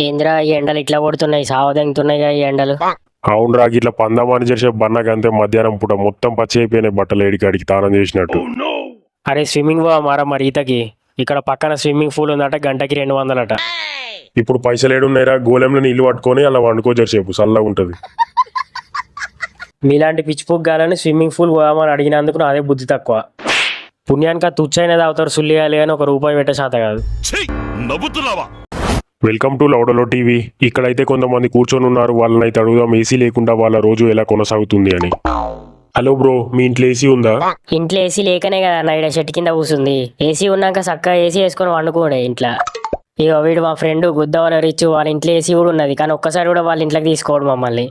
ఏంద్రా ఈ ఎండలు ఇట్లా కొడుతున్నాయి, సావదెంగుతున్నాయి ఈ ఎండలు. అవునరా ఇట్లా పందామని చేసే బన్నకంతే మధ్యాహ్నం పూట మొత్తం పచ్చి అయిపోయినాయి బట్టలు ఏడికాడికి తానం చేసినట్టు. అరే స్విమ్మింగ్ పోవామారా మరి ఈతకి? ఇక్కడ పక్కన స్విమ్మింగ్ పూల్ ఉందట, గంటకి 200 ఇప్పుడు పైసలు ఏడున్నాయిరా, గోళంలో నీళ్లు పట్టుకొని అలా వండుకో జరసేపు చల్లగా ఉంటది. మీలాంటి పిచ్చి పుగ్గాలని స్విమ్మింగ్ పూల్ పోదామని అడిగినందుకు నాదే బుద్ధి తక్కువ. పుణ్యానికి తుచ్చైన తాగుతారు సుల్లియాలి అని ₹1 పెట్టే శాత కాదు. వెల్కమ్ టు లౌడలో టీవీ. ఇక్కడైతే కొంతమంది కూర్చొని ఉన్నారు, వాళ్ళనైతే అడుగుదాం ఏసీ లేకుండా వాళ్ళ రోజు ఎలా కొనసాగుతుంది అని. హలో బ్రో, మీ ఇంట్లో ఏసీ ఉందా? ఇంట్లో ఏసీ లేకనే కదా నైడ చెట్టు కింద కూర్చుంది. ఏసీ ఉన్నాక చక్కగా ఏసీ వేసుకొని వండుకోడే ఇంట్లో. ఇక వీడు మా ఫ్రెండ్ గుద్దవన రిచ్, వాళ్ళ ఇంట్లో ఏసీ కూడా ఉన్నది, కానీ ఒక్కసారి కూడా వాళ్ళ ఇంట్లోకి తీసుకోవడం మమ్మల్ని.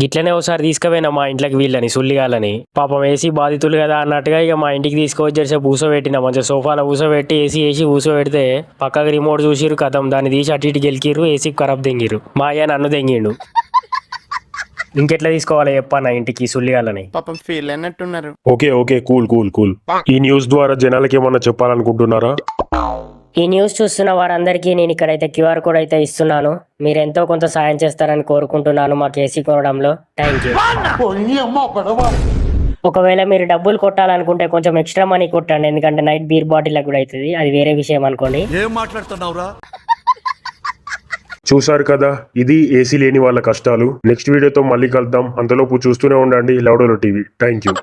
గిట్లనే ఒకసారి తీసుకుపోయినా మా ఇంట్లోకి వీళ్ళని సుల్లిగాలని. పాపం ఏసీ బాధితులు కదా అన్నట్టుగా ఇక మా ఇంటికి తీసుకొచ్చి జరిసేపు ఊసోబెట్టినా, మంచిగా సోఫాలో ఊసోబెట్టి ఏసీ ఊసోబెడితే పక్కకి రిమోట్ చూసిరు, కథం దాన్ని తీసి అటు ఇటు గెలికిరు, ఏసీ ఖరాబ్ దెంగిరు. మా అయ్య నన్ను దెంగిండు. ఇంకెట్లా తీసుకోవాలి చెప్పన్నా ఇంటికి సుల్లిగాలని? పాపం ఫీల్ అయినట్టున్నారు. Okay okay, cool cool cool. ఈ న్యూస్ ద్వారా జనాలకి ఏమన్నా చెప్పాలనుకుంటున్నారా? ఈ న్యూస్ చూస్తున్న వారందరికీ నేను ఇక్కడైతే QR కోడ్ అయితే ఇస్తున్నాను. మీరు ఎంతో కొంత సాయం చేస్తారని కోరుకుంటున్నాను మాకు ఏసీ కొనడంలో. Thank you. ఒకవేళ మీరు డబ్బులు కొట్టాలనుకుంటే కొంచెం ఎక్స్ట్రా మనీ కొట్టండి, ఎందుకంటే నైట్ బీర్ బాటిల్ కూడా అవుతుంది, అది వేరే విషయం అనుకోండి. ఏం మాట్లాడుతున్నావురా? చూసారు కదా, ఇది ఏసీ లేని వాళ్ళ కష్టాలు. నెక్స్ట్ వీడియోతో మళ్ళీ కలుద్దాం. అంతలోపు చూస్తూనే ఉండండి లౌడలో టీవీ. Thank you.